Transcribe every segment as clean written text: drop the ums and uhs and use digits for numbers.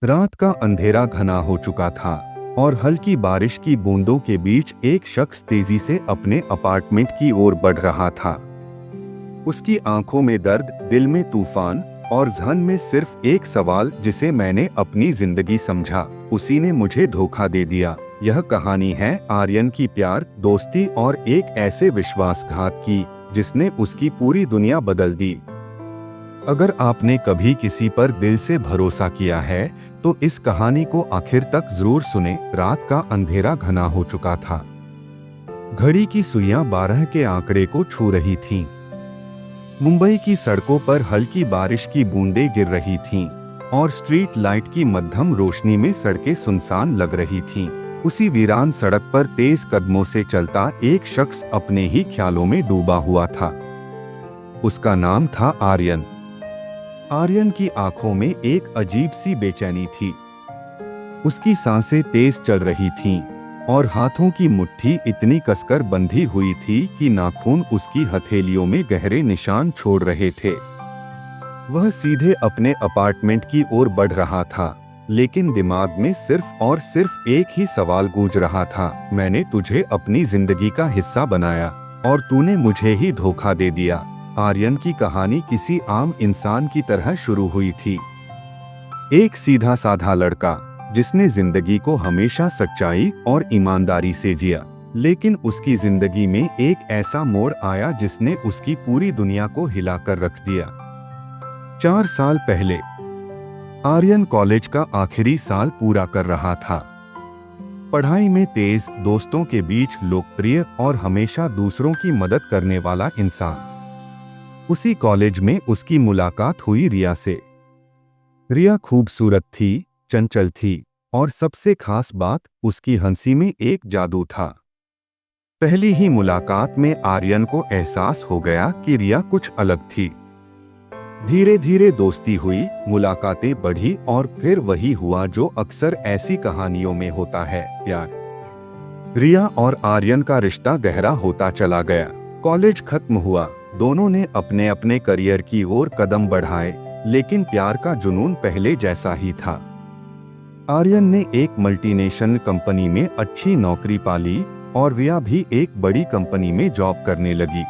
रात का अंधेरा घना हो चुका था और हल्की बारिश की बूंदों के बीच एक शख्स तेजी से अपने अपार्टमेंट की ओर बढ़ रहा था। उसकी आंखों में दर्द, दिल में तूफान और ज़हन में सिर्फ एक सवाल जिसे मैंने अपनी जिंदगी समझा, उसी ने मुझे धोखा दे दिया। यह कहानी है आर्यन की प्यार, दोस्ती और एक ऐसे विश्वासघात की जिसने उसकी पूरी दुनिया बदल दी। अगर आपने कभी किसी पर दिल से भरोसा किया है तो इस कहानी को आखिर तक जरूर सुने। रात का अंधेरा घना हो चुका था। घड़ी की सुइयां 12 के आंकड़े को छू रही थीं। मुंबई की सड़कों पर हल्की बारिश की बूंदें गिर रही थीं और स्ट्रीट लाइट की मध्यम रोशनी में सड़कें सुनसान लग रही थीं। उसी वीरान सड़क पर तेज कदमों से चलता एक शख्स अपने ही ख्यालों में डूबा हुआ था। उसका नाम था आर्यन। आर्यन की आंखों में एक अजीब सी बेचैनी थी। उसकी सांसें तेज चल रही थीं और हाथों की मुट्ठी इतनी कसकर बंधी हुई थी कि नाखून उसकी हथेलियों में गहरे निशान छोड़ रहे थे। वह सीधे अपने अपार्टमेंट की ओर बढ़ रहा था, लेकिन दिमाग में सिर्फ और सिर्फ एक ही सवाल गूंज रहा था, मैंने तुझे अपनी जिंदगी का हिस्सा बनाया और तूने मुझे ही धोखा दे दिया। आर्यन की कहानी किसी आम इंसान की तरह शुरू हुई थी। एक सीधा साधा लड़का जिसने जिंदगी को हमेशा सच्चाई और ईमानदारी से जिया, लेकिन उसकी जिंदगी में एक ऐसा मोड़ आया जिसने उसकी पूरी दुनिया को हिलाकर रख दिया। 4 साल पहले आर्यन कॉलेज का आखिरी साल पूरा कर रहा था। पढ़ाई में तेज, दोस्तों के बीच लोकप्रिय और हमेशा दूसरों की मदद करने वाला इंसान। उसी कॉलेज में उसकी मुलाकात हुई रिया से। रिया खूबसूरत थी, चंचल थी और सबसे खास बात, उसकी हंसी में एक जादू था। पहली ही मुलाकात में आर्यन को एहसास हो गया कि रिया कुछ अलग थी। धीरे धीरे दोस्ती हुई, मुलाकातें बढ़ी और फिर वही हुआ जो अक्सर ऐसी कहानियों में होता है, प्यार। रिया और आर्यन का रिश्ता गहरा होता चला गया। कॉलेज खत्म हुआ, दोनों ने अपने अपने करियर की ओर कदम बढ़ाए, लेकिन प्यार का जुनून पहले जैसा ही था। आर्यन ने एक मल्टीनेशनल कंपनी में अच्छी नौकरी पाली और रिया भी एक बड़ी कंपनी में जॉब करने लगी।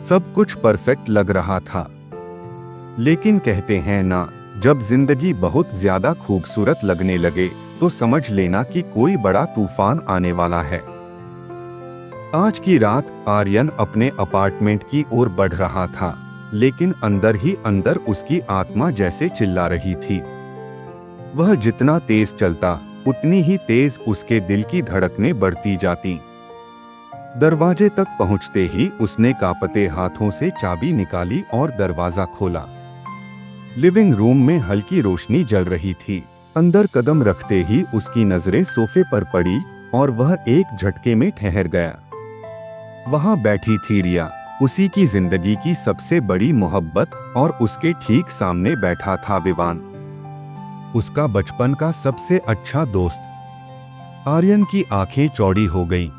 सब कुछ परफेक्ट लग रहा था, लेकिन कहते हैं ना, जब जिंदगी बहुत ज्यादा खूबसूरत लगने लगे तो समझ लेना कि कोई बड़ा तूफान आने वाला है। आज की रात आर्यन अपने अपार्टमेंट की ओर बढ़ रहा था, लेकिन अंदर ही अंदर उसकी आत्मा जैसे चिल्ला रही थी। वह जितना तेज चलता, उतनी ही तेज उसके दिल की धड़कनें बढ़ती जाती। दरवाजे तक पहुंचते ही उसने कांपते हाथों से चाबी निकाली और दरवाजा खोला। लिविंग रूम में हल्की रोशनी जल रही थी। अंदर कदम रखते ही उसकी नजरें सोफे पर पड़ी और वह एक झटके में ठहर गया। वहां बैठी थी रिया, उसी की जिंदगी की सबसे बड़ी मोहब्बत, और उसके ठीक सामने बैठा था विवान, उसका बचपन का सबसे अच्छा दोस्त। आर्यन की आंखें चौड़ी हो गईं।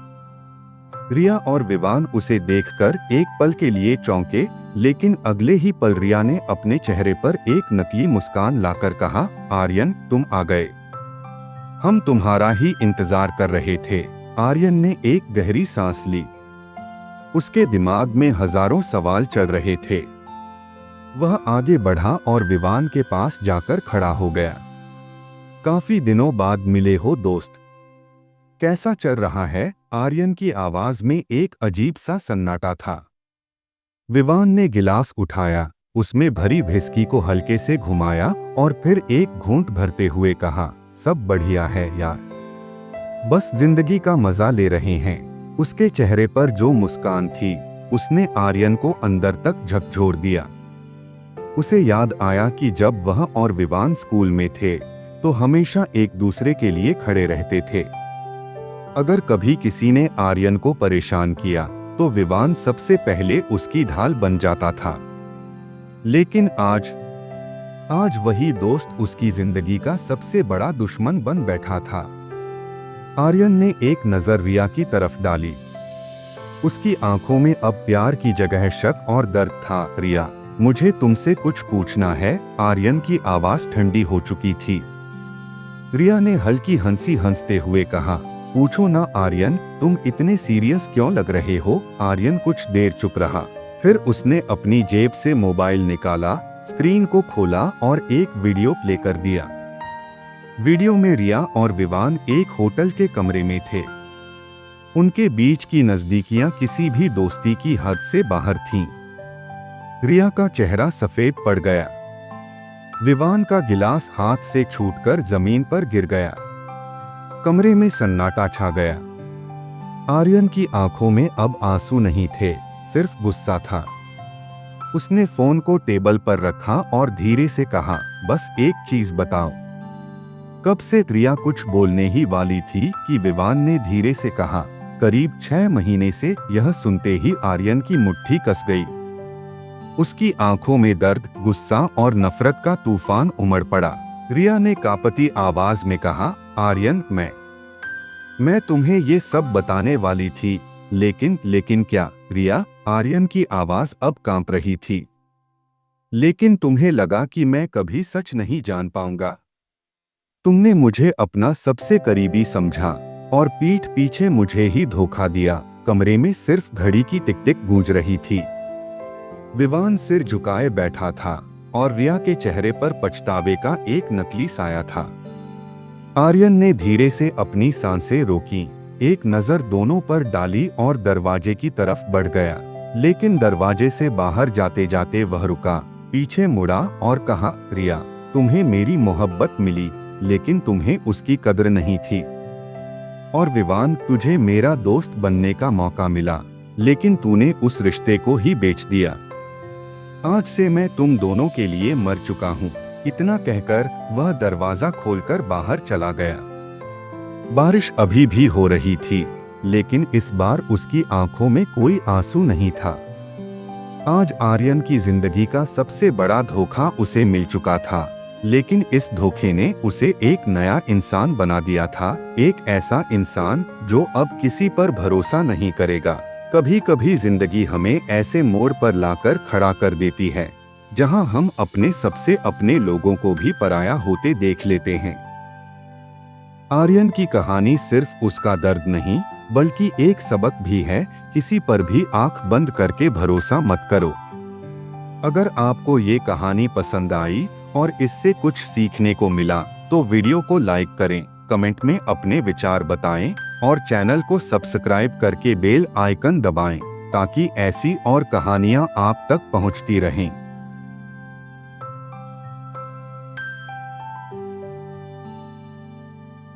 रिया और विवान उसे देखकर एक पल के लिए चौंके, लेकिन अगले ही पल रिया ने अपने चेहरे पर एक नकली मुस्कान लाकर कहा, आर्यन तुम आ गए, हम तुम्हारा ही इंतजार कर रहे थे। आर्यन ने एक गहरी सांस ली। उसके दिमाग में हजारों सवाल चल रहे थे। वह आगे बढ़ा और विवान के पास जाकर खड़ा हो गया। काफी दिनों बाद मिले हो दोस्त, कैसा चल रहा है? आर्यन की आवाज में एक अजीब सा सन्नाटा था। विवान ने गिलास उठाया, उसमें भरी व्हिस्की को हल्के से घुमाया और फिर एक घूंट भरते हुए कहा, सब बढ़िया है यार, बस जिंदगी का मजा ले रहे हैं। उसके चेहरे पर जो मुस्कान थी, उसने आर्यन को अंदर तक झकझोर दिया। उसे याद आया कि जब वह और विवान स्कूल में थे तो हमेशा एक दूसरे के लिए खड़े रहते थे। अगर कभी किसी ने आर्यन को परेशान किया तो विवान सबसे पहले उसकी ढाल बन जाता था। लेकिन आज वही दोस्त उसकी जिंदगी का सबसे बड़ा दुश्मन बन बैठा था। आर्यन ने एक नजर रिया की तरफ डाली। उसकी आंखों में अब प्यार की जगह शक और दर्द था। रिया, मुझे तुमसे कुछ पूछना है। आर्यन की आवाज ठंडी हो चुकी थी। रिया ने हल्की हंसी हंसते हुए कहा, पूछो ना आर्यन, तुम इतने सीरियस क्यों लग रहे हो? आर्यन कुछ देर चुप रहा, फिर उसने अपनी जेब से मोबाइल निकाला, स्क्रीन को खोला और एक वीडियो प्ले कर दिया। वीडियो में रिया और विवान एक होटल के कमरे में थे। उनके बीच की नजदीकियां किसी भी दोस्ती की हद से बाहर थीं। रिया का चेहरा सफेद पड़ गया। विवान का गिलास हाथ से छूटकर जमीन पर गिर गया। कमरे में सन्नाटा छा गया। आर्यन की आंखों में अब आंसू नहीं थे, सिर्फ गुस्सा था। उसने फोन को टेबल पर रखा और धीरे से कहा, बस एक चीज बताओ। कब से रिया कुछ बोलने ही वाली थी कि विवान ने धीरे से कहा, करीब 6 महीने से। यह सुनते ही आर्यन की मुट्ठी कस गई। उसकी आंखों में दर्द, गुस्सा और नफरत का तूफान उमड़ पड़ा। रिया ने कांपती आवाज में कहा, आर्यन, मैं तुम्हें ये सब बताने वाली थी, लेकिन क्या? रिया, आर्यन की आवाज अब कांप रही थी। लेकिन तुम्हें लगा कि मैं कभी सच नहीं जान पाऊंगा। तुमने मुझे अपना सबसे करीबी समझा और पीठ पीछे मुझे ही धोखा दिया। कमरे में सिर्फ घड़ी की टिक टिक गूंज रही थी। विवान सिर झुकाए बैठा था और रिया के चेहरे पर पछतावे का एक नकली साया था। आर्यन ने धीरे से अपनी सांसें रोकी, एक नजर दोनों पर डाली और दरवाजे की तरफ बढ़ गया। लेकिन दरवाजे से बाहर जाते जाते वह रुका, पीछे मुड़ा और कहा, रिया, तुम्हें मेरी मोहब्बत मिली, लेकिन तुम्हें उसकी कद्र नहीं थी। और विवान, तुझे मेरा दोस्त बनने का मौका मिला, लेकिन तूने उस रिश्ते को ही बेच दिया। आज से मैं तुम दोनों के लिए मर चुका हूँ। इतना कहकर वह दरवाजा खोलकर बाहर चला गया। बारिश अभी भी हो रही थी, लेकिन इस बार उसकी आंखों में कोई आंसू नहीं था। आज आर्यन की जिंदगी का सबसे बड़ा धोखा उसे मिल चुका था, लेकिन इस धोखे ने उसे एक नया इंसान बना दिया था। एक ऐसा इंसान जो अब किसी पर भरोसा नहीं करेगा। कभी कभी जिंदगी हमें ऐसे मोड़ पर लाकर खड़ा कर देती है, जहां हम अपने सबसे अपने लोगों को भी पराया होते देख लेते हैं। आर्यन की कहानी सिर्फ उसका दर्द नहीं, बल्कि एक सबक भी है। किसी पर भी आंख बंद करके भरोसा मत करो। अगर आपको ये कहानी पसंद आई और इससे कुछ सीखने को मिला, तो वीडियो को लाइक करें, कमेंट में अपने विचार बताएं और चैनल को सब्सक्राइब करके बेल आइकन दबाएं, ताकि ऐसी और कहानियां आप तक पहुंचती रहें।